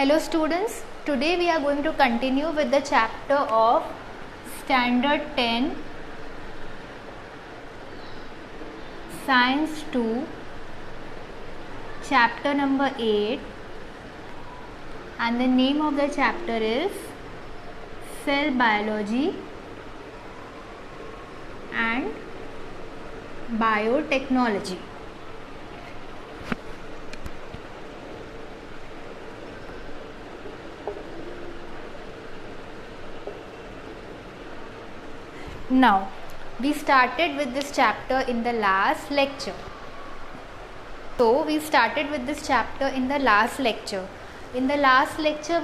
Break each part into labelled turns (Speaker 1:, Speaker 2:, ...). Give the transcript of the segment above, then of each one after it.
Speaker 1: Hello students, today we are going to continue with the chapter of Standard 10 Science 2 chapter number 8, and the name of the chapter is Cell Biology and Biotechnology. Now, we started with this chapter in the last lecture. We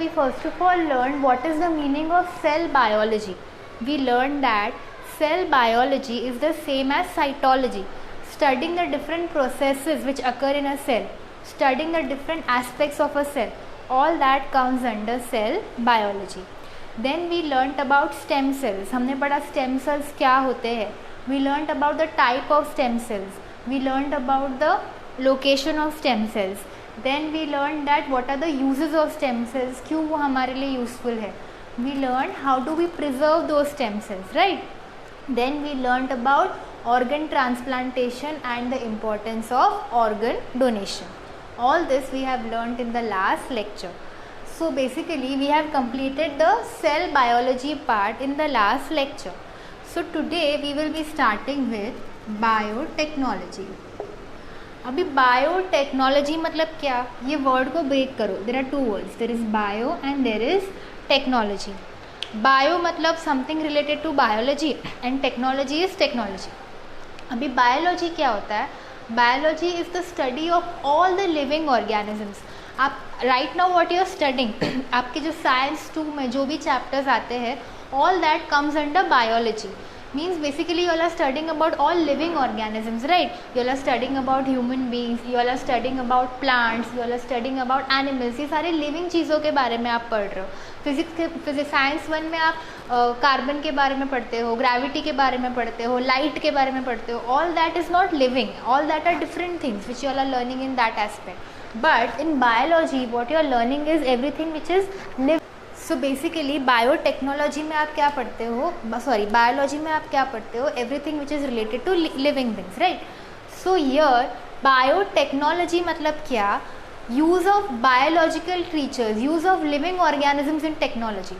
Speaker 1: first of all learned what is the meaning of cell biology. We learned that cell biology is the same as cytology, studying the different processes which occur in a cell, studying the different aspects of a cell. All that comes under cell biology. Then we learnt about stem cells. हमने पढ़ा stem cells क्या होते हैं. We learnt about the type of stem cells. We learnt about the location of stem cells. Then we learned that what are the uses of stem cells, क्यों वो हमारे लिए useful है. We learned how do we preserve those stem cells, right? Then we learnt about organ transplantation and the importance of organ donation. All this we have learnt in the last lecture. So basically we have completed the cell biology part in the last lecture. So today we will be starting with biotechnology. अभी biotechnology मतलब क्या, ये word को break करो. There are two words, there is bio and there is technology. Bio मतलब something related to biology and technology is technology. अभी biology क्या होता है? Biology is the study of all the living organisms. आप right now what you are studying, आपके जो science 2 में जो भी चैप्टर्स आते हैं, all that comes under biology. Means basically you all are studying about all living organisms, right? You all are studying about human beings, you all are studying about plants, you all are studying about animals. ये सारे living चीज़ों के बारे में आप पढ़ रहे हो. फिजिक्स साइंस 1 में आप कार्बन के बारे में पढ़ते हो, ग्रेविटी के बारे में पढ़ते हो, लाइट के बारे में पढ़ते हो. All that is not living, all that are different things which you all are learning in that aspect. But in biology what you are learning is everything which is live. So basically biotechnology में आप क्या पढ़ते हो, biology में आप क्या पढ़ते हो? Everything which is related to living things, right? So here biotechnology मतलब क्या? Use of biological creatures, use of living organisms in technology.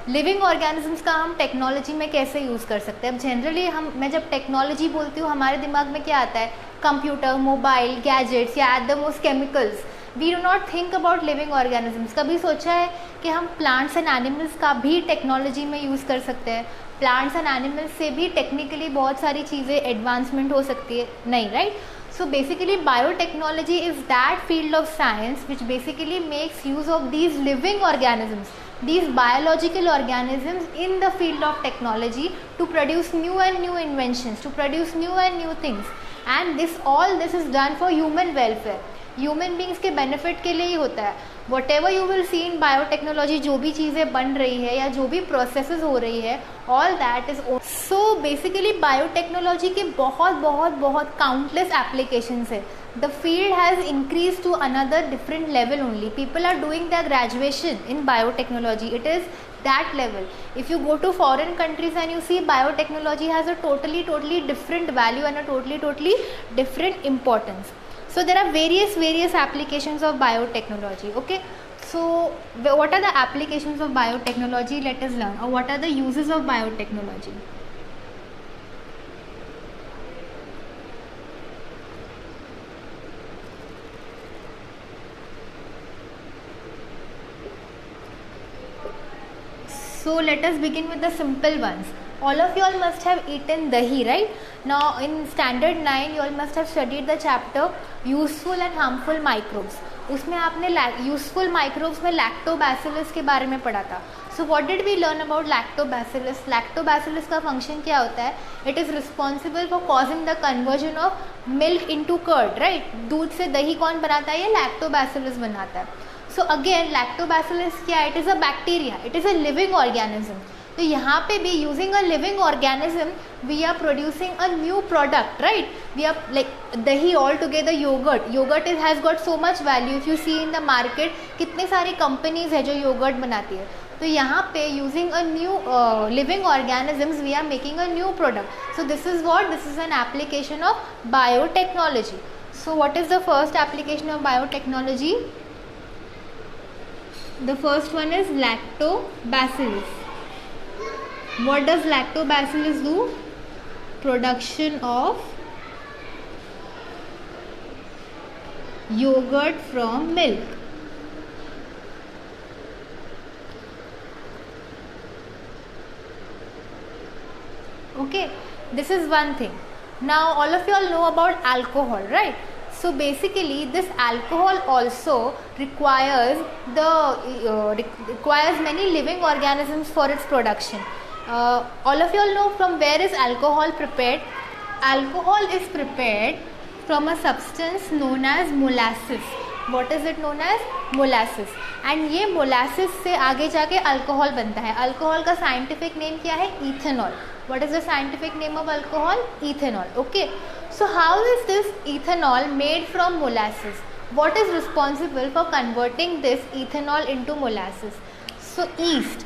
Speaker 1: Living organisms का हम टेक्नोलॉजी में कैसे यूज़ कर सकते हैं? अब जनरली मैं जब टेक्नोलॉजी बोलती हूँ हमारे दिमाग में क्या आता है? कंप्यूटर, मोबाइल, गैजेट्स या at the most chemicals. We do not think about living organisms. कभी सोचा है कि हम प्लांट्स एंड एनिमल्स का भी टेक्नोलॉजी में यूज़ कर सकते हैं? प्लांट्स एंड एनिमल्स से भी टेक्निकली बहुत सारी चीज़ें एडवांसमेंट हो सकती है? नहीं, right? So basically biotechnology is that field of science which basically makes use of these living organisms, these biological organisms in the field of technology to produce new and new inventions, to produce new and new things. And all this is done for human welfare. Human beings के benefit के लिए ही होता है. What ever you will see in biotechnology, जो भी चीज़ें बन रही है या जो भी प्रोसेसेस हो रही है, all that is. So basically biotechnology के बहुत बहुत बहुत काउंटलेस एप्लीकेशंस है. The field has increase to another different level only. People are doing the graduation in biotechnology. It is that level. If you go to foreign countries and you see, biotechnology has a totally different value and a totally different importance. So there are various applications of biotechnology. Okay, so what are the applications of biotechnology? Let us learn. Or what are the uses of biotechnology? So let us begin with the simple ones. All of you all must have eaten dahi, right? Now in standard 9 you all must have studied the chapter useful and harmful microbes. उसमें आपने useful microbes में lactobacillus के बारे में पढ़ा था. So what did we learn about lactobacillus? Lactobacillus का function क्या होता है? It is responsible for causing the conversion of milk into curd, right? दूध से दही कौन बनाता है? ये लैक्टोबैसिलस बनाता है. सो अगेन लैक्टोबैसिलस क्या है? It is a bacteria, it is a living organism. तो यहाँ पे भी using a living organism we are producing a new product, right. We are like dahi all together, yogurt is has got so much value. If you see in the market कितनी सारी companies है जो yogurt बनाती है. तो यहाँ पे using a new living organisms we are making a new product. So this is an application of biotechnology. So what is the first application of biotechnology? The first one is lactobacillus. What does lactobacillus do? Production of yogurt from milk. Okay, this is one thing. Now all of you all know about alcohol, right? So basically this alcohol also requires many living organisms for its production. All of you all know from where is alcohol prepared? Alcohol is prepared from a substance known as molasses. What is it known as? Molasses. And ये molasses से आगे जाके alcohol बनता है. alcohol का scientific name क्या है? Ethanol. What is the scientific name of alcohol? Ethanol. Okay. So how is this ethanol made from molasses? What is responsible for converting this ethanol into molasses? So yeast.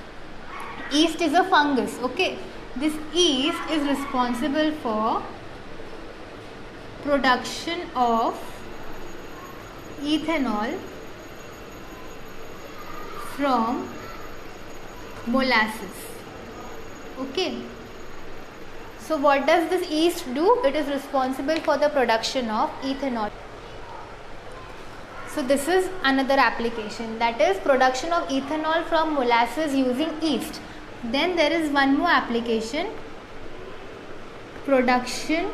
Speaker 1: Yeast is a fungus. Okay. This yeast is responsible for production of ethanol from molasses. Okay. So what does this yeast do? It is responsible for the production of ethanol. So this is another application, that is production of ethanol from molasses using yeast. Then there is one more application, production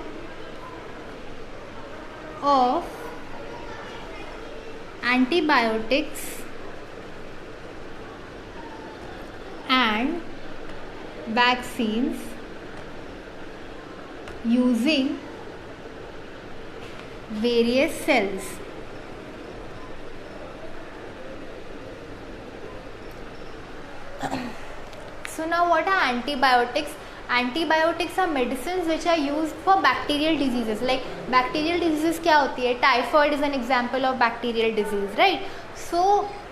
Speaker 1: of antibiotics and vaccines using various cells. So now what are antibiotics? Antibiotics are medicines which are used for bacterial diseases. Like bacterial diseases क्या होती है? Typhoid is an example of bacterial disease, right? So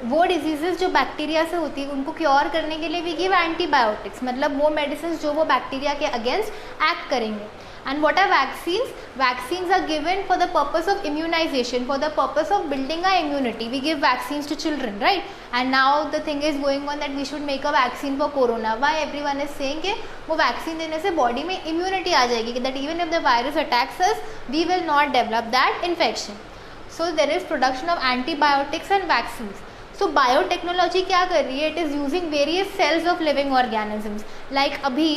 Speaker 1: वो diseases जो bacteria से होती है उनको cure करने के लिए we give antibiotics. मतलब वो medicines जो वो बैक्टीरिया के against act करेंगे. And what are vaccines? Vaccines are given for the purpose of immunization, for the purpose of building our immunity. We give vaccines to children, right? And now the thing is going on that we should make a vaccine for corona. Why everyone is saying कि वो vaccine देने से body में immunity आ जाएगी, that even if the virus attacks us, we will not develop that infection. So there is production of antibiotics and vaccines. So biotechnology क्या कर रही है? It is using various cells of living organisms. Like अभी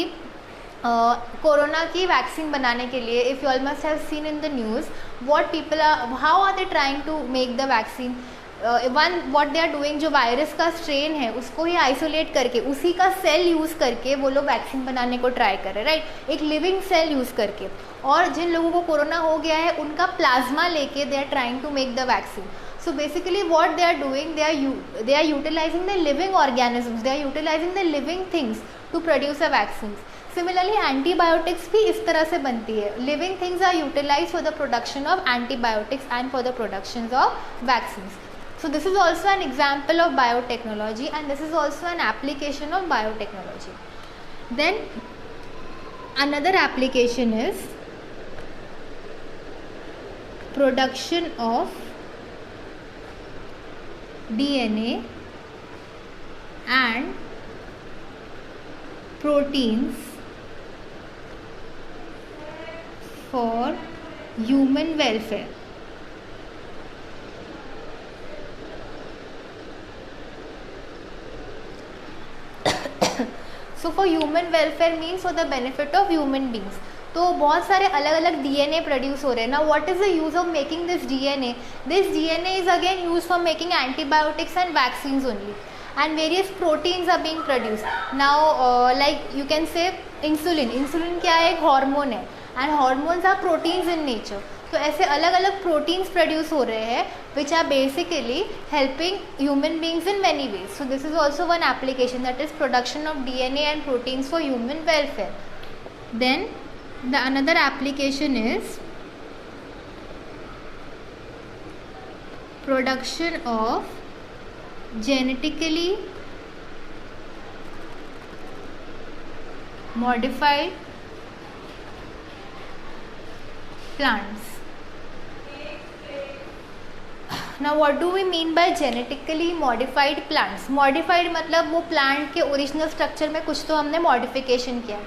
Speaker 1: corona की vaccine बनाने के लिए if you all must have seen in the news what people are how are they trying to make the vaccine. One what they are doing, जो virus का strain है उसको ही isolate करके उसी का सेल यूज़ करके वो लोग वैक्सीन बनाने को ट्राई कर रहे हैं, राइट. एक लिविंग सेल यूज़ करके. और जिन लोगों को कोरोना हो गया है उनका प्लाज्मा लेके they are trying to make the vaccine. So basically what they are doing, they are utilizing the living organisms, they are utilizing the living things to produce a vaccine. Similarly antibiotics भी इस तरह से बनती है. Living things are utilized for the production of antibiotics and for the productions of vaccines. So this is also an example of biotechnology and this is also an application of biotechnology. Then another application is production of DNA and proteins for human welfare. So for human welfare means for the benefit of human beings. तो बहुत सारे अलग अलग DNA produce हो रहे हैं. Now what is the use of making this DNA? This DNA is again use for making antibiotics and vaccines only. And various proteins are being produced. Now like you can say insulin. Insulin क्या है? एक hormone है and hormones are proteins in nature. तो ऐसे अलग अलग proteins produce हो रहे हैं which are basically helping human beings in many ways. So this is also one application, that is production of DNA and proteins for human welfare. Then the another application is production of genetically modified plants. Now what do we mean by genetically modified plants? Modified मतलब वो plant के original structure में कुछ तो हमने modification किया.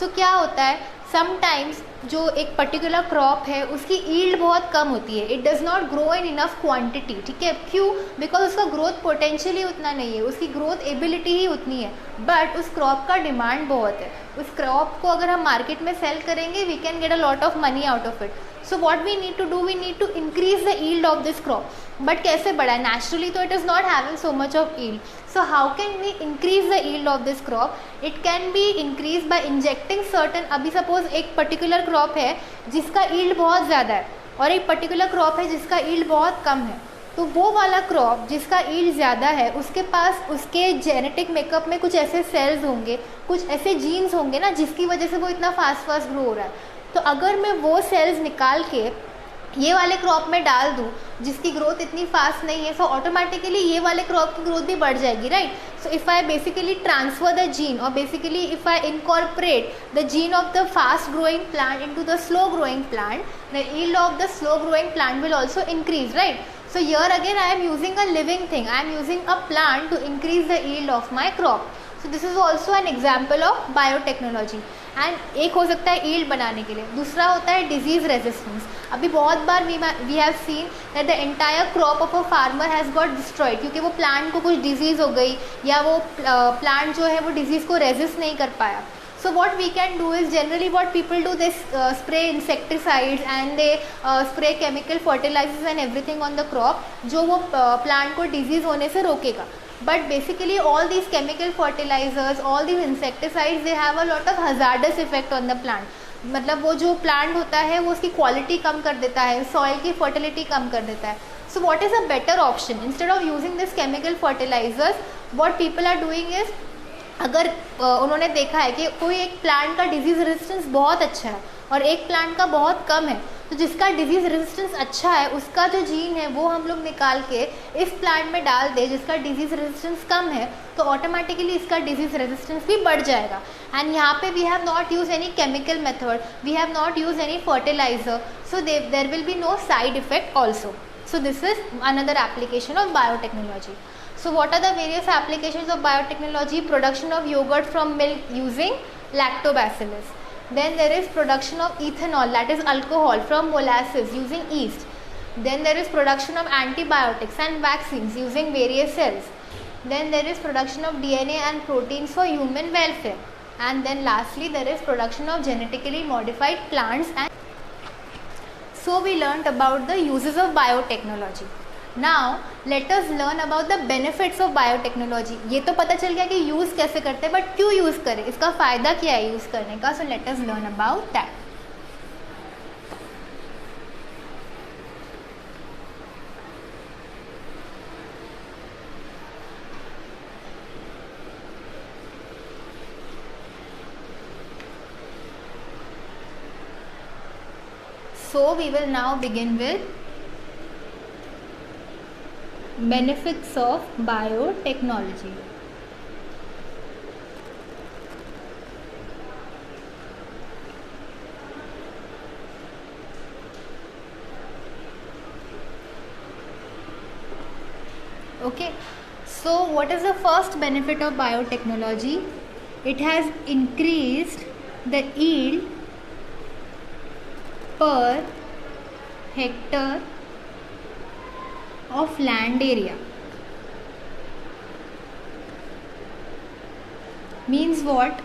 Speaker 1: So क्या होता है, समटाइम्स जो एक पर्टिकुलर क्रॉप है उसकी ईल्ड बहुत कम होती है, it does not grow in enough quantity. ठीक है, क्यों? बिकॉज उसका ग्रोथ पोटेंशियल ही उतना नहीं है, उसकी ग्रोथ एबिलिटी ही उतनी है, बट उस क्रॉप का डिमांड बहुत है. उस क्रॉप को अगर हम मार्केट में सेल करेंगे we can get a lot of money out of it. So what we need to do, we need to increase the yield of this crop. But कैसे बढ़ाए? नेचुरली तो it is not having so much of yield. So how can we increase the yield of this crop? It can be increased by injecting certain, अभी suppose एक particular crop है जिसका yield बहुत ज़्यादा है और एक पर्टिकुलर क्रॉप है जिसका yield बहुत कम है. तो वो वाला क्रॉप जिसका yield ज़्यादा है उसके पास उसके जेनेटिक मेकअप में कुछ ऐसे सेल्स होंगे, कुछ ऐसे जीन्स होंगे ना जिसकी वजह से वो इतना फास्ट ग्रो हो रहा है. तो अगर मैं वो सेल्स निकाल के ये वाले क्रॉप में डाल दूँ जिसकी ग्रोथ इतनी फास्ट नहीं है, सो ऑटोमेटिकली ये वाले क्रॉप की ग्रोथ भी बढ़ जाएगी, right. So if I basically transfer the gene और basically if I incorporate the gene of the fast growing plant into the slow growing plant, the yield of the slow growing plant will also increase, right. So here again I am using a living thing, I am using a plant to increase the yield of my crop. So this is also an example of biotechnology. And एक हो सकता है yield बनाने के लिए, दूसरा होता है disease resistance. अभी बहुत बार we have seen that the entire crop of a farmer has got destroyed क्योंकि वो plant को कुछ disease हो गई या वो plant जो है वो disease को resist नहीं कर पाया. So what we can do is, generally what people do, they spray insecticides and they spray chemical fertilizers and everything on the crop जो वो plant को disease होने से रोकेगा. But basically all these chemical fertilizers, all these insecticides, they have a lot of hazardous effect on the plant. मतलब वो जो plant होता है वो उसकी quality कम कर देता है, soil की fertility कम कर देता है. So what is a better option? Instead of using this chemical fertilizers, what people are doing is, अगर उन्होंने देखा है कि कोई एक प्लांट का डिजीज़ रेजिस्टेंस बहुत अच्छा है और एक प्लांट का बहुत कम है, तो जिसका डिजीज़ रेजिस्टेंस अच्छा है उसका जो जीन है वो हम लोग निकाल के इस प्लांट में डाल दे जिसका डिजीज़ रेजिस्टेंस कम है, तो ऑटोमेटिकली इसका डिजीज़ रेजिस्टेंस भी बढ़ जाएगा. एंड यहाँ पे we have not use any chemical method, we have not use any fertilizer, so there will be no side effect also. So this is another application of biotechnology. So what are the various applications of biotechnology? Production of yogurt from milk using lactobacillus. Then there is production of ethanol, that is alcohol, from molasses using yeast. Then there is production of antibiotics and vaccines using various cells. Then there is production of DNA and proteins for human welfare. And then lastly there is production of genetically modified plants. And so we learnt about the uses of biotechnology. Now let us learn about the benefits of biotechnology. ये तो पता चल गया कि use कैसे करते हैं, but क्यों यूज़ करें, इसका फ़ायदा क्या है यूज़ करने का. So let us learn about that. So we will now begin with benefits of biotechnology. Okay, so what is the first benefit of biotechnology? It has increased the yield per hectare of land area. Means what?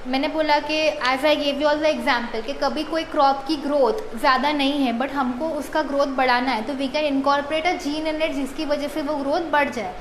Speaker 1: मैंने बोला कि as I gave you all the example कि कभी कोई crop की growth ज़्यादा नहीं है बट हमको उसका ग्रोथ बढ़ाना है, तो we can incorporate a gene in it जिसकी वजह से वो ग्रोथ बढ़ जाए.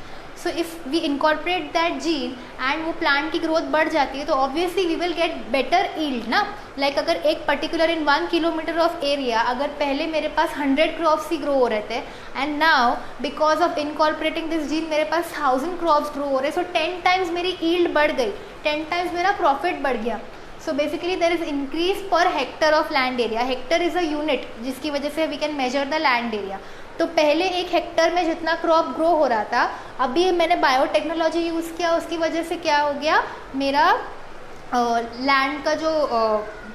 Speaker 1: So if we incorporate that gene and वो प्लांट की ग्रोथ बढ़ जाती है तो obviously we will get better yield ना. लाइक अगर एक particular in 1 kilometre of area अगर पहले मेरे पास 100 क्रॉप्स ही ग्रो हो रहे थे and now because of incorporating this gene मेरे पास 1000 क्रॉप्स ग्रो हो रहे, सो 10 टाइम्स मेरी ईल्ड बढ़ गई, 10 टाइम्स मेरा प्रॉफिट बढ़ गया. So basically there is increase per hectare of land area. Hectare is a unit जिसकी वजह से we can measure the land area. तो पहले एक हेक्टर में जितना क्रॉप ग्रो हो रहा था, अभी मैंने बायोटेक्नोलॉजी यूज़ किया, उसकी वजह से क्या हो गया, मेरा लैंड का जो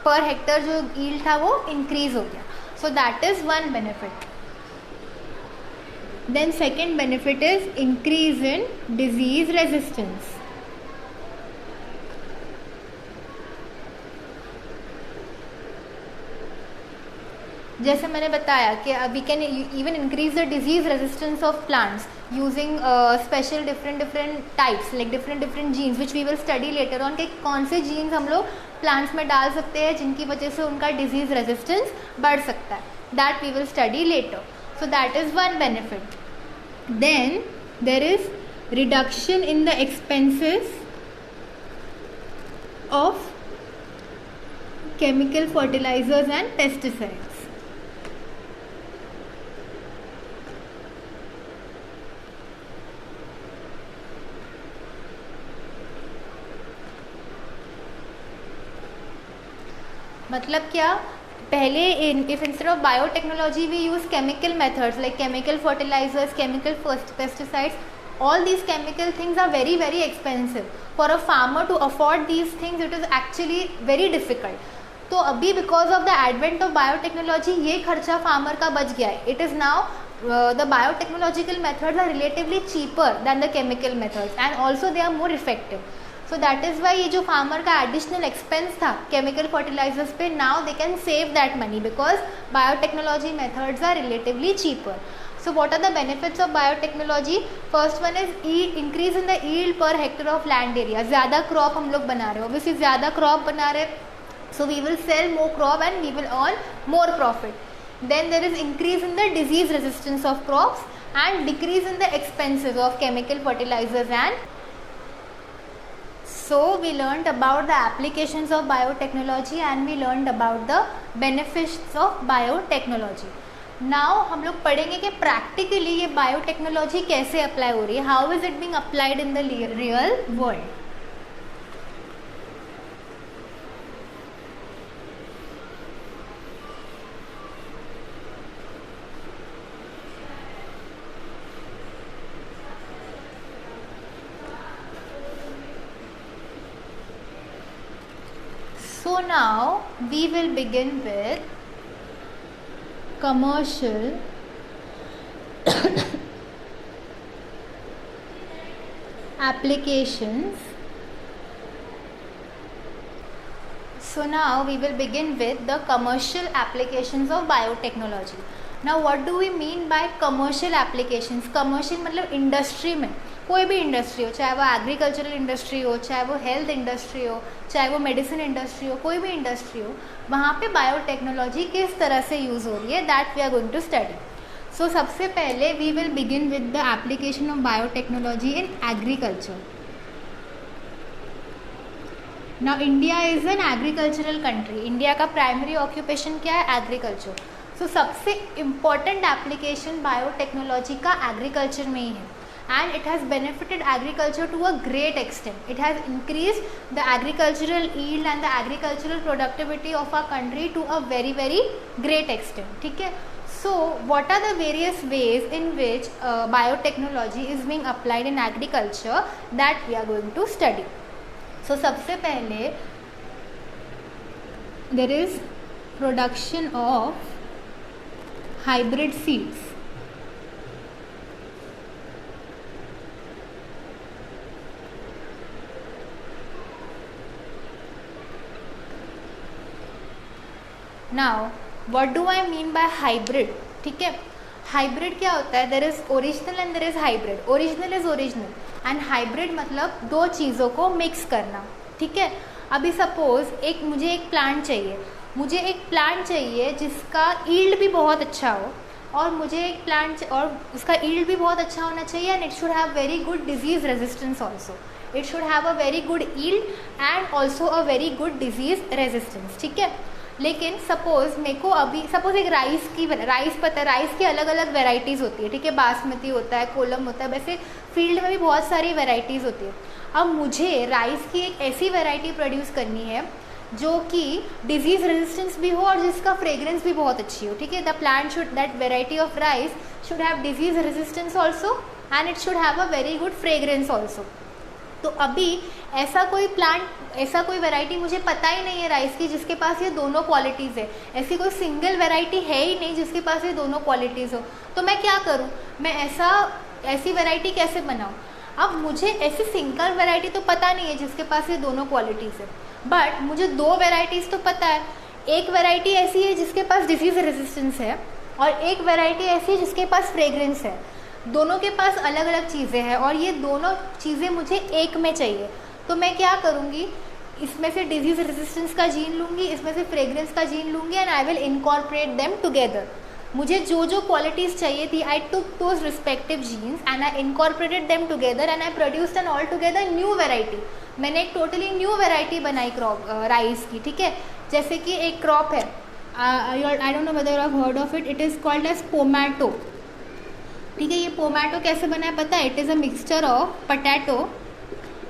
Speaker 1: पर हेक्टर जो यील्ड था वो इंक्रीज हो गया. So that is one benefit. Then second benefit is increase in disease resistance. जैसे मैंने बताया कि we can even increase the disease resistance of plants using special different types like different genes which we will study later on कि कौन से jeans हम लोग plants में डाल सकते हैं जिनकी वजह से उनका डिजीज रेजिस्टेंस बढ़ सकता है. That we will study later. So that is one benefit. Then there is reduction in the expenses of chemical fertilizers and pesticides. मतलब क्या, पहले if instead of biotechnology we use chemical methods like chemical fertilizers, chemical pesticides, all these chemical things are very very expensive. For a farmer to afford these things it is actually very difficult. तो अभी because of the advent of biotechnology ये खर्चा farmer का बच गया है. It is now the biotechnological methods are relatively cheaper than the chemical methods and also they are more effective. So that is why ये जो फार्मर का additional expense था केमिकल फर्टिलाइजर्स पे, now they can save that money because biotechnology methods are relatively cheaper. So what are the benefits of biotechnology? First one is increase in the yield per hectare of land area. ज़्यादा crop हम लोग बना रहे हो, obviously ज़्यादा crop बना रहे, so we will sell more crop and we will earn more profit. Then there is increase in the disease resistance of crops and decrease in the expenses of chemical fertilizers. And so we learned about the applications of biotechnology and we learned about the benefits of biotechnology. Now हम लोग पढ़ेंगे कि practically ये biotechnology कैसे apply हो रही है, how is it being applied in the real world. So now we will begin with commercial applications. So now we will begin with the commercial applications of biotechnology. Now what do we mean by commercial applications? Commercial मतलब industry में, कोई भी industry हो, चाहे वो agricultural industry हो, चाहे वो हेल्थ इंडस्ट्री हो, चाहे वो मेडिसिन इंडस्ट्री हो, कोई भी इंडस्ट्री हो, वहाँ पे बायोटेक्नोलॉजी किस तरह से यूज़ हो रही है, that we are going to study. So सबसे पहले we will begin with the application of biotechnology in agriculture. Now India is an agricultural country. India का प्राइमरी ऑक्यूपेशन क्या है, एग्रीकल्चर. सो सबसे इम्पॉर्टेंट एप्लीकेशन बायोटेक्नोलॉजी का agriculture में ही है. And it has benefited agriculture to a great extent. It has increased the agricultural yield and the agricultural productivity of our country to a very very great extent. ठीक है. So what are the various ways in which biotechnology is being applied in agriculture that we are going to study. So सबसे पहले there is production of hybrid seeds. Now what do I mean by hybrid. ठीक है, hybrid क्या होता है, there is original and there is hybrid. Original is original and hybrid मतलब दो चीज़ों को मिक्स करना. ठीक है, अभी सपोज मुझे एक प्लांट चाहिए जिसका यील्ड भी बहुत अच्छा हो और मुझे एक प्लांट और उसका ईल्ड भी बहुत अच्छा होना चाहिए, and it should have very good disease resistance also. It should have a very good yield and also a very good disease resistance. ठीक है. लेकिन सपोज मेरे को अभी सपोज एक राइस पता है, राइस की अलग अलग वेराइटीज़ होती है. ठीक है. बासमती होता है, कोलम होता है, वैसे फील्ड में भी बहुत सारी वेराइटीज़ होती है. अब मुझे राइस की एक ऐसी वेराइटी प्रोड्यूस करनी है जो कि डिजीज़ रेजिस्टेंस भी हो और जिसका फ्रेग्रेंस भी बहुत अच्छी हो. ठीक है. The plant should, that variety of rice should have disease resistance also and it should have a very good fragrance also. तो अभी ऐसा कोई प्लांट, ऐसा कोई वैरायटी मुझे पता ही नहीं है राइस की जिसके पास ये दोनों क्वालिटीज़ है. ऐसी कोई सिंगल वैरायटी है ही नहीं जिसके पास ये दोनों क्वालिटीज़ हो. तो मैं क्या करूँ, मैं ऐसी वैरायटी कैसे बनाऊँ. अब मुझे ऐसी सिंगल वैरायटी तो पता नहीं है जिसके पास ये दोनों क्वालिटीज़ है, बट मुझे दो वैरायटीज़ तो पता है. एक वैरायटी ऐसी है जिसके पास डिजीज़ रेजिस्टेंस है और एक वैरायटी ऐसी है जिसके पास फ्रेग्रेंस है. दोनों के पास अलग अलग चीज़ें हैं और ये दोनों चीज़ें मुझे एक में चाहिए. तो मैं क्या करूँगी, इसमें से डिजीज़ रेजिस्टेंस का जीन लूँगी, इसमें से फ्रेग्रेंस का जीन लूँगी, and I will incorporate them together. मुझे जो जो क्वालिटीज़ चाहिए थी, I took those respective genes and I incorporated them together and I produced an all together new variety. मैंने एक टोटली न्यू वेराइटी बनाई क्रॉप राइस की. ठीक है. जैसे कि एक क्रॉप है, I don't know whether you have heard of it, it is called as pomato. ठीक है. ये पोमैटो कैसे बना है पता है, it is a mixture of potato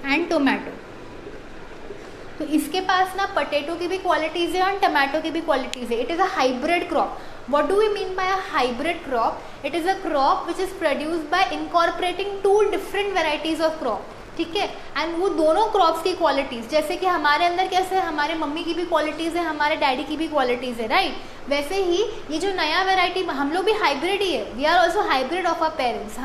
Speaker 1: and tomato. तो इसके पास ना पटेटो की भी क्वालिटीज़ है और टमाटो की भी क्वालिटीज़ है. It is a hybrid crop. What do we mean by a hybrid crop? It is a crop which is produced by incorporating two different varieties of crop. ठीक है. And वो दोनों crops की qualities, जैसे कि हमारे अंदर कैसे है, हमारे मम्मी की भी क्वालिटीज़ है, हमारे डैडी की भी क्वालिटीज़ है, राइट. वैसे ही ये जो नया वेराइटी, हम लोग भी हाइब्रिड ही है. We are also hybrid of our parents.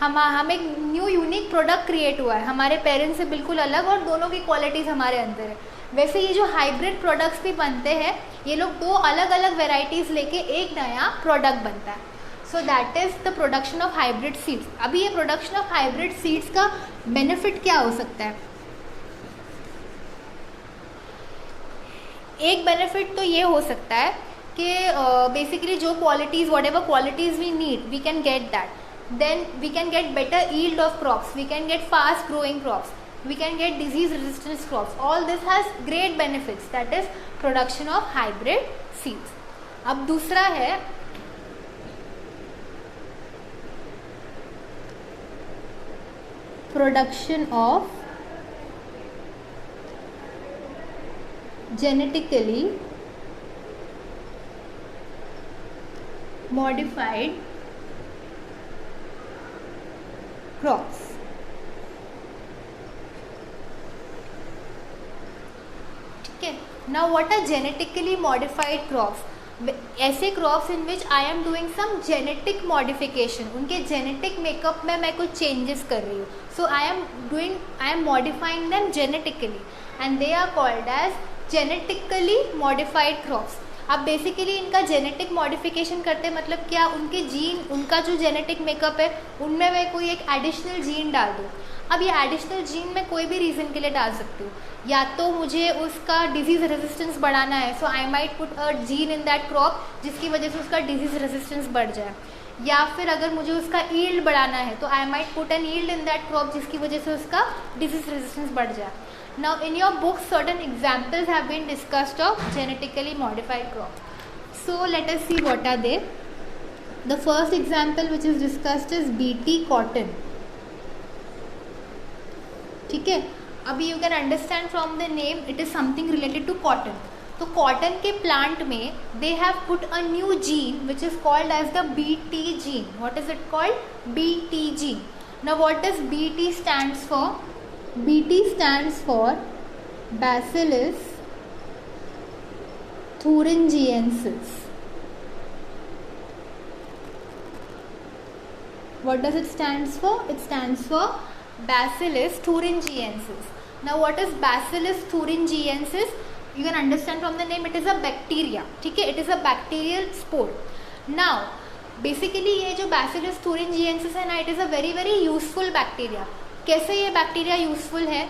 Speaker 1: हम एक न्यू यूनिक प्रोडक्ट क्रिएट हुआ है हमारे पेरेंट्स से बिल्कुल अलग, और दोनों की क्वालिटीज़ हमारे अंदर है. वैसे ये जो हाइब्रिड प्रोडक्ट्स भी बनते हैं, ये लोग दो अलग अलग वेराइटीज़ लेके एक नया प्रोडक्ट बनता है. सो that is the production of hybrid seeds. अभी ये प्रोडक्शन ऑफ हाइब्रिड सीड्स का बेनिफिट क्या हो सकता है? एक बेनिफिट तो ये हो सकता है कि बेसिकली जो qualities, whatever qualities we need, we can get that. Then we can get better yield of crops, we can get fast growing crops, we can get disease resistance crops. All this has great benefits, that is production of hybrid seeds. अब दूसरा है production of genetically modified crops. Now what are genetically modified crops? ऐसे crops in which I am doing some genetic modification. उनके genetic makeup में मैं कुछ changes कर रही हूँ. So I am modifying them genetically and they are called as genetically modified crops. अब basically इनका जेनेटिक मॉडिफिकेशन करते मतलब क्या, उनके जीन, उनका जो जेनेटिक मेकअप है उनमें मैं कोई एक एडिशनल जीन डाल दूँ. अब ये एडिशनल जीन मैं कोई भी रीज़न के लिए डाल सकती हूँ. या तो मुझे उसका डिजीज़ रेजिस्टेंस बढ़ाना है, so I might put a gene in that crop जिसकी वजह से उसका डिजीज़ रेजिस्टेंस बढ़ जाए. या फिर अगर मुझे उसका ईल्ड बढ़ाना है तो I might put an yield in that crop जिसकी वजह से उसका डिजीज़ रेजिस्टेंस बढ़ जाए. Now in your book certain examples have been discussed of genetically modified crops. So let us see what are they. The first example which is discussed is BT cotton. ठीक है. अभी you can understand from the name it is something related to cotton. तो cotton के plant में they have put a new gene which is called as the BT gene. What is it called? BT gene. Now what does BT stands for? BT stands for Bacillus thuringiensis. What does it stands for? It stands for Bacillus thuringiensis. Now what is Bacillus thuringiensis? You can understand from the name, it is a bacteria. ठीक है, it is a bacterial spore. Now basically ये जो Bacillus thuringiensis है ना, it is a very very useful bacteria. कैसे ये bacteria useful है?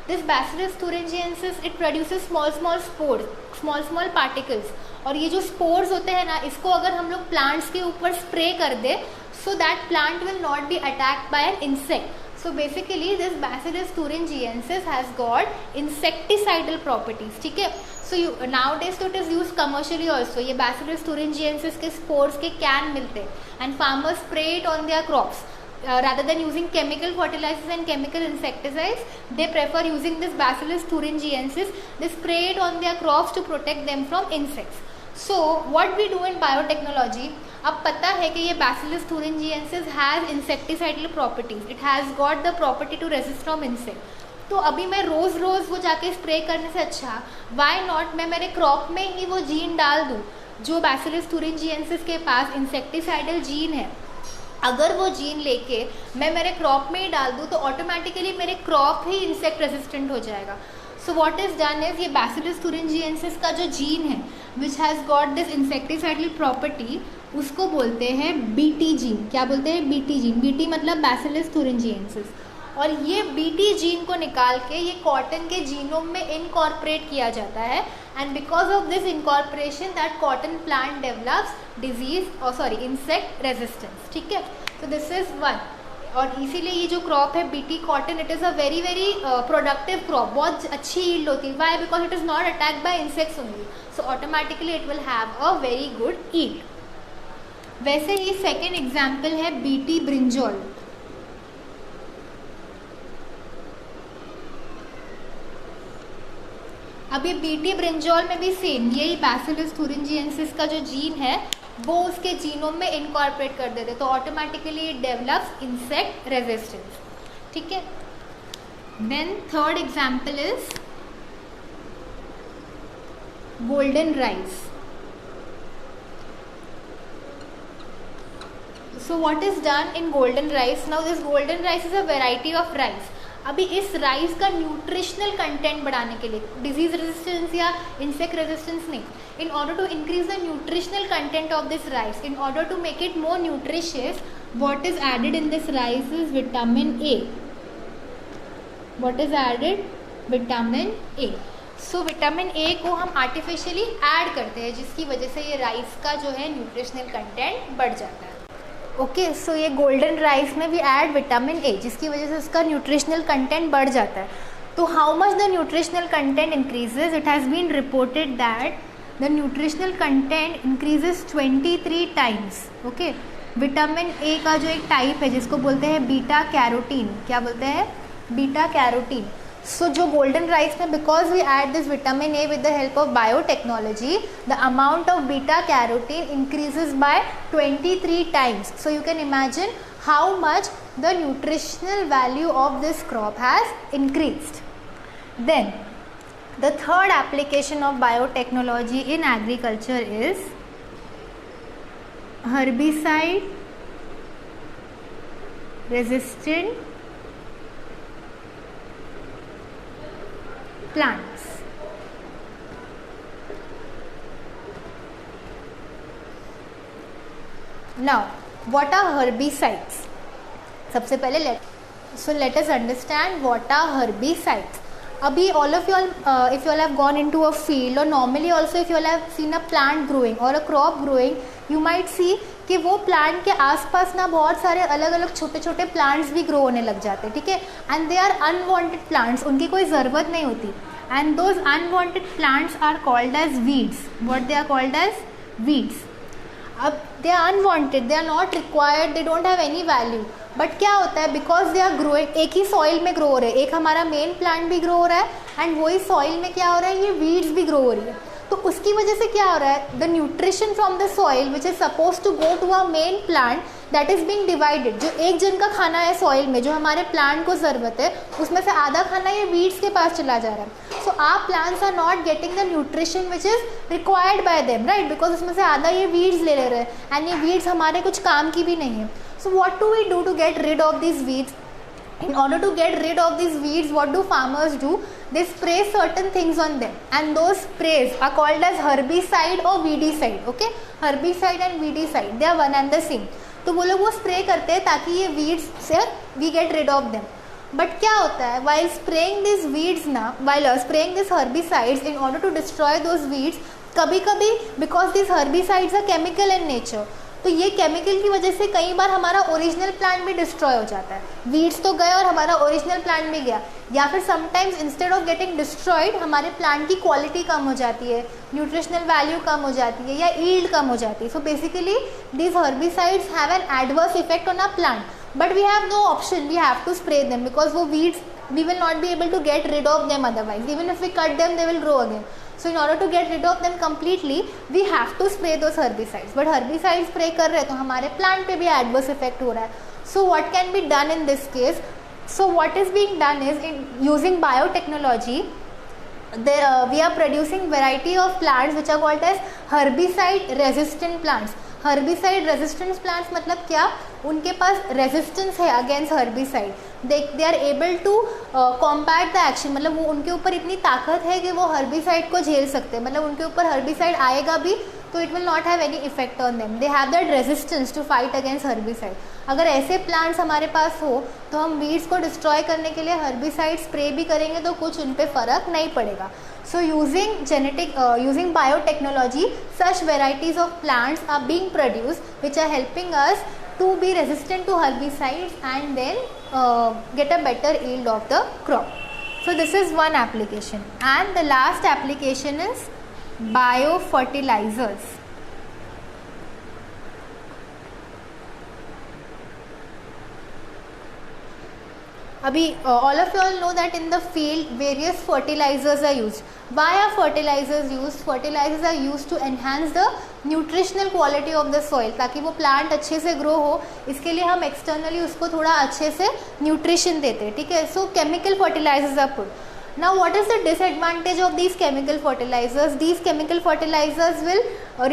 Speaker 1: This bacillus thuringiensis it produces small small spores, small small particles, और ये जो स्पोर्स होते हैं ना, इसको अगर हम लोग प्लांट्स के ऊपर स्प्रे कर दे, so that plant will not be attacked by an insect. So basically this Bacillus thuringiensis has got insecticidal properties. ठीक है, so nowadays तो it is used commercially also. ये Bacillus thuringiensis के spores के can मिलते हैं and farmers spray it on their crops. Rather than using chemical fertilizers and chemical insecticides, they prefer using this Bacillus thuringiensis. They spray it on their crops to protect them from insects. So what we do in biotechnology, अब पता है कि ये Bacillus thuringiensis has insecticidal properties. It has got the property to resist from insect. तो अभी मैं रोज़ वो जाके स्प्रे करने से अच्छा why not मैं मेरे क्रॉप में ही वो जीन डाल दूँ जो Bacillus thuringiensis के पास इंसेक्टिसाइडल जीन है. अगर वो जीन लेके मैं मेरे क्रॉप में ही डाल दूँ तो ऑटोमेटिकली मेरे क्रॉप ही इंसेक्ट रेजिस्टेंट हो जाएगा. So what is done is ये Bacillus thuringiensis का जो जीन है which has got this insecticidal property, उसको बोलते हैं बीटी जीन. क्या बोलते हैं? BT gene. बीटी मतलब Bacillus thuringiensis. और ये बीटी जीन को निकाल के ये कॉटन के जीनोम में इनकॉर्पोरेट किया जाता है, and because of this incorporation that cotton plant develops disease और सॉरी इंसेक्ट रेजिस्टेंस. ठीक है, तो दिस इज वन. और इसीलिए ये जो क्रॉप है BT cotton, it is a very very productive crop. बहुत अच्छी यील्ड होती है. Why? Because it is not attacked by insects only, so automatically it will have a very good yield. वैसे ही सेकेंड एग्जाम्पल है BT brinjal. अब ये BT brinjal में भी सेम यही Bacillus thuringiensis का जो जीन है वो उसके जीनोम में इनकॉर्पोरेट कर देते, तो automatically it develops insect resistance. ठीक है. Then third example is golden rice. So what is done in golden rice? Now this golden rice is a variety of rice. अभी इस राइस का न्यूट्रिशनल कंटेंट बढ़ाने के लिए, डिजीज रेजिस्टेंस या insect resistance नहीं, in order to increase the nutritional content of this rice, in order to make it more nutritious, what is added in this rice is vitamin A. What is added? Vitamin A. So vitamin A को हम artificially add करते हैं जिसकी वजह से ये rice का जो है न्यूट्रिशनल कंटेंट बढ़ जाता है. ओके, सो ये गोल्डन राइस में भी ऐड विटामिन ए जिसकी वजह से उसका न्यूट्रिशनल कंटेंट बढ़ जाता है. तो how much the nutritional content increases? It has been reported that the nutritional content increases 23 times. Okay, vitamin A का जो एक टाइप है जिसको बोलते हैं बीटा कैरोटीन. क्या बोलते हैं? Beta carotene. सो जो गोल्डन राइस में, because we add this vitamin A with the help of biotechnology, the amount of beta carotene increases by 23 times. So you can imagine how much the nutritional value of this crop has increased. Then the third application of biotechnology in agriculture is herbicide resistant plants. Now, what are herbicides? सबसे पहले let us understand what are herbicides. अभी all of you all, if you all have gone into a field or normally also if you all have seen a plant growing or a crop growing, you might see कि वो plant के आसपास ना बहुत सारे अलग अलग छोटे छोटे प्लांट्स भी ग्रो होने लग जाते हैं. ठीक है, and they are unwanted plants, उनकी कोई ज़रूरत नहीं होती, and those unwanted plants are called as weeds. What they are called as? Weeds. अब they are unwanted, they are not required, they don't have any value, but क्या होता है because they are growing, एक ही soil में grow हो रहे हैं, एक हमारा मेन प्लांट भी ग्रो हो रहा है एंड वही सॉइल में क्या हो रहा है, ये वीड्स भी ग्रो हो रही है. तो उसकी वजह से क्या हो रहा है, the nutrition from the soil which is suppose to go to a main plant that is being divided. जो एक जन का खाना है सॉइल में, जो हमारे प्लांट को ज़रूरत है, उसमें से आधा खाना ये वीड्स के पास चला जा रहा है. So our plants are not getting the nutrition which is required by them, right, because उसमें से आधा ये वीड्स ले रहे हैं एंड ये वीड्स हमारे कुछ काम की भी नहीं है. So what do we do to get rid of these weeds? In order to get rid of these weeds, what do farmers do? They spray certain things on them, and those sprays are called as herbicide or weedicide. Okay, herbicide and weedicide, they are one and the same. तो वो लोग वो spray करते हैं ताकि ये weeds से we get rid of them. But क्या होता है, वाइल स्प्रेइंग दिस वीड्स ना, while spraying this herbicides in order to destroy those weeds, कभी कभी because this herbicides are chemical in nature, तो ये केमिकल की वजह से कई बार हमारा ओरिजिनल प्लांट भी डिस्ट्रॉय हो जाता है. वीड्स तो गए और हमारा ओरिजिनल प्लांट भी गया, या फिर sometimes instead of getting destroyed हमारे प्लांट की क्वालिटी कम हो जाती है, न्यूट्रिशनल वैल्यू कम हो जाती है, या ईल्ड कम हो जाती है. So basically these herbicides have an adverse effect on our plant, but we have no option, we have to spray them because वो weeds we will not be able to get rid of them otherwise. Even if we cut them, they will grow again. So in order to get rid of them completely, we have to spray those herbicides. But herbicides spray कर रहे हैं तो हमारे plant पे भी adverse effect हो रहा है. So what can be done in this case? So what is being done is, in using biotechnology, we are producing variety of plants which are called as herbicide resistant plants. Herbicide resistance plants मतलब क्या, उनके पास resistance है against herbicide, they are able to combat the action, मतलब वो उनके ऊपर इतनी ताकत है कि वो हर्बिसाइड को झेल सकते हैं, मतलब उनके ऊपर हर्बिसाइड आएगा भी तो it will not have any effect on them, they have that resistance to fight against herbicide. अगर ऐसे प्लांट्स हमारे पास हो तो हम वीड्स को डिस्ट्रॉय करने के लिए हर्बिसाइड स्प्रे भी करेंगे तो कुछ उन पर फ़र्क नहीं पड़ेगा. So using biotechnology, such varieties of plants are being produced which are helping us to be resistant to herbicides and then get a better yield of the crop. So this is one application, and the last application is biofertilizers. अभी all of you all know that in the field various fertilizers are used. Why are fertilizers used? Fertilizers are used to enhance the nutritional quality of the soil, ताकि वो plant अच्छे से grow हो, इसके लिए हम externally उसको थोड़ा अच्छे से न्यूट्रिशन देते हैं, ठीक है. So chemical fertilizers are put. Now what is the disadvantage of these chemical fertilizers? These chemical fertilizers will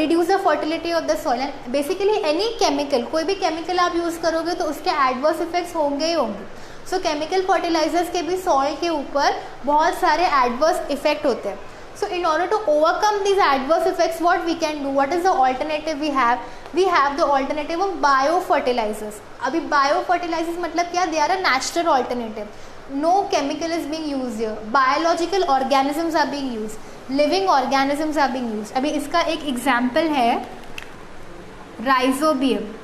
Speaker 1: reduce the fertility of the soil, and basically any chemical, कोई भी chemical आप यूज़ करोगे तो उसके adverse effects होंगे ही होंगे. सो chemical fertilisers के भी सॉइल के ऊपर बहुत सारे एडवर्स इफेक्ट होते हैं. So in order to overcome this adverse effects what we can do, what is the alternative we have the alternative of bio fertilisers. अभी बायो फर्टिलाइजर्स मतलब क्या, they are a natural alternative, no chemical is being used here, biological organisms are being used, living organisms are being used. अभी इसका एक example है rhizobium.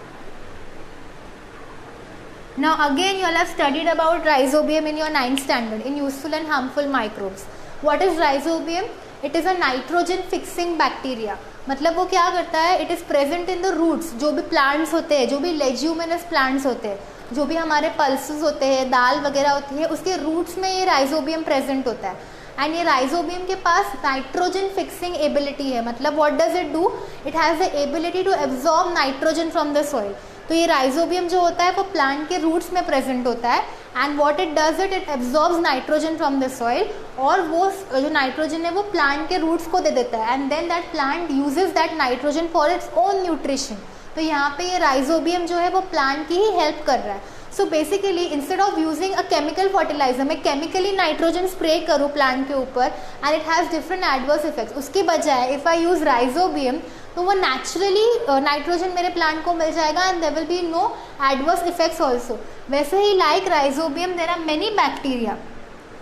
Speaker 1: Now again you all have studied about rhizobium in your 9th standard in useful and harmful microbes. What is rhizobium? It is a nitrogen fixing bacteria. मतलब वो क्या करता है, it is present in the roots, जो भी plants होते हैं, जो भी leguminous plants होते हैं, जो भी हमारे pulses होते हैं, दाल वगैरह होती है, उसके roots में ये rhizobium present होता है. एंड ये राइजोबियम के पास नाइट्रोजन फिक्सिंग एबिलिटी है. मतलब what does it do, it has the ability to absorb nitrogen from the soil. तो ये राइजोबियम जो होता है वो प्लांट के रूट्स में प्रेजेंट होता है, and what it does it absorbs nitrogen from the soil, और वो जो नाइट्रोजन है वो प्लांट के रूट्स को दे देता है, and then that plant uses that nitrogen for its own nutrition. तो यहाँ पे ये राइजोबियम जो है वो प्लांट की ही हेल्प कर रहा है. So basically instead of using a chemical fertilizer, मैं केमिकली नाइट्रोजन स्प्रे करूँ प्लांट के ऊपर and it has different adverse effects, उसके बजाय इफ़ आई यूज़ राइजोबियम तो वो नेचुरली नाइट्रोजन मेरे प्लांट को मिल जाएगा and there will be no adverse effects also. वैसे ही like rhizobium there are many bacteria,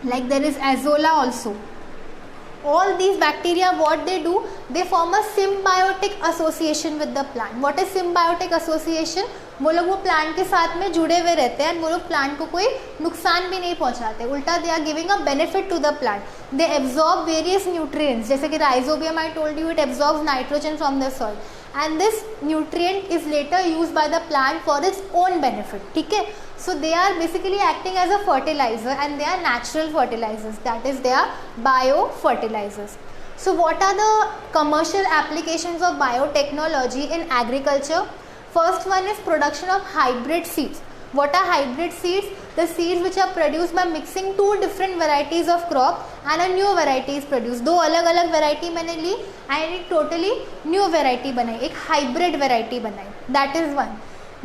Speaker 1: like there is azolla also. All these bacteria, what they do, they form a symbiotic association with the plant. What is symbiotic association? वो लोग वो plant के साथ में जुड़े हुए रहते हैं, वो लोग प्लांट को कोई नुकसान भी नहीं पहुंचाते, उल्टा they are giving a benefit to the plant. They absorb various nutrients, जैसे कि rhizobium I told you, it absorbs nitrogen from the soil, and this nutrient is later used by the plant for its own benefit. ठीक है, so they are basically acting as a fertilizer and they are natural fertilizers, that is they are biofertilizers. So what are the commercial applications of biotechnology in agriculture? First one is production of hybrid seeds. What are hybrid seeds? The seeds which are produced by mixing two different varieties of crop and a new variety is produced. दो अलग अलग variety मैंने ली and एक totally new variety बनाई, एक hybrid variety बनाई. That is one.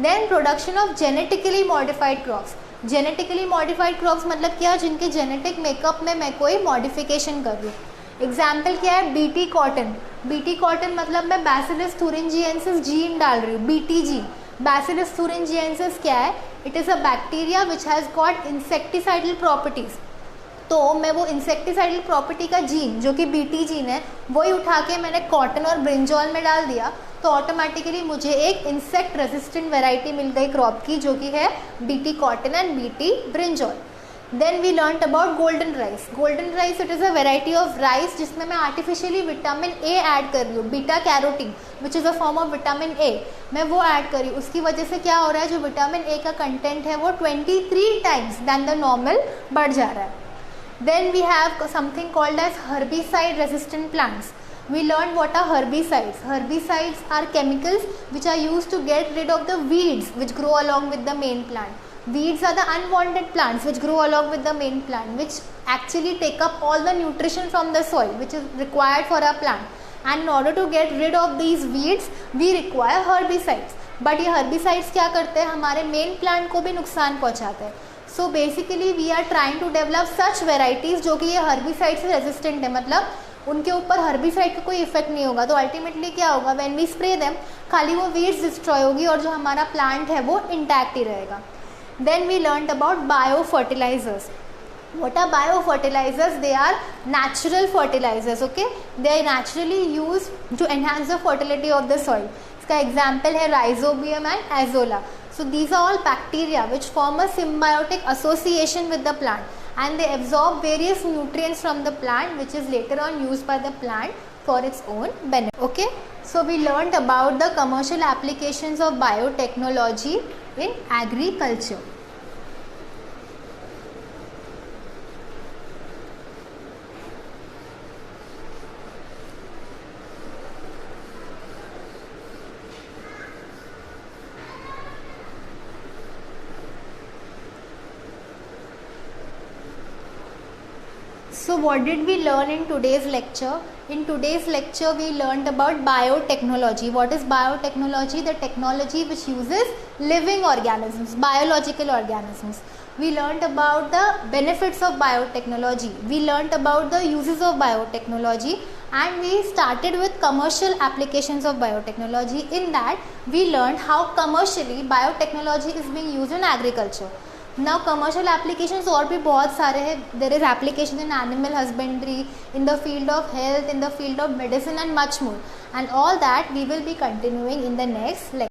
Speaker 1: Then production of genetically modified crops. Genetically modified crops मतलब क्या, जिनके genetic makeup में मैं कोई modification कर रही हूँ. एग्जाम्पल क्या है, बीटी कॉटन. बीटी कॉटन मतलब मैं बैसिलस thuringiensis जीन डाल रही हूँ, BTG. बैसिलस thuringiensis क्या है, it is a bacteria which has got insecticidal properties. तो मैं वो इंसेक्टिसाइडल प्रॉपर्टी का जीन जो कि बीटी जीन है वही उठा के मैंने कॉटन और ब्रिंजॉल में डाल दिया, तो ऑटोमेटिकली मुझे एक इंसेक्ट रेजिस्टेंट वेराइटी मिल गई क्रॉप की, जो कि है BT cotton and BT brinjal. Then we learn about golden rice. Golden rice it is a variety of rice जिसमें मैं आर्टिफिशियली विटामिन ए ऐड कर रही हूँ, beta carotene which is a form of vitamin A, मैं वो add कर रही हूँ। उसकी वजह से क्या हो रहा है, जो विटामिन ए का कंटेंट है वो 23 टाइम्स दैन द नॉर्मल बढ़ जा रहा है। Then we have something called as herbicide resistant plants. We learned what are herbicides. Herbicides are chemicals which are used to get rid of the weeds which grow along with the main plant. Weeds are the unwanted plants which grow along with the main plant, which actually take up all the nutrition from the soil which is required for our plant. And in order to get rid of these weeds, we require herbicides. But ये herbicides क्या करते हैं, हमारे main plant को भी नुकसान पहुँचाते हैं। So basically we are trying to develop such varieties जो कि ये हर्बिसाइड से रेजिस्टेंट है, मतलब उनके ऊपर हर्बिसाइड का कोई इफेक्ट नहीं होगा। तो अल्टीमेटली क्या होगा, व्हेन वी स्प्रे देम खाली वो वीड्स डिस्ट्रॉय होगी और जो हमारा प्लांट है वो इंटैक्ट ही रहेगा। Then we learn about bio fertilizers. What are biofertilizers? They are natural fertilizers, okay? They are naturally used to enhance the fertility of the soil. इसका example है Rhizobium and Azolla. So these are all bacteria which form a symbiotic association with the plant, and they absorb various nutrients from the plant which is later on used by the plant for its own benefit. Okay? So we learned about the commercial applications of biotechnology in agriculture. So what did we learn in today's lecture? In today's lecture we learned about biotechnology. What is biotechnology? The technology which uses living organisms, biological organisms. We learned about the benefits of biotechnology. We learned about the uses of biotechnology, and we started with commercial applications of biotechnology. In that we learned how commercially biotechnology is being used in agriculture. Now commercial applications और भी बहुत सारे हैं. There is application in animal husbandry, in the field of health, in the field of medicine and much more. And all that we will be continuing in the next lecture.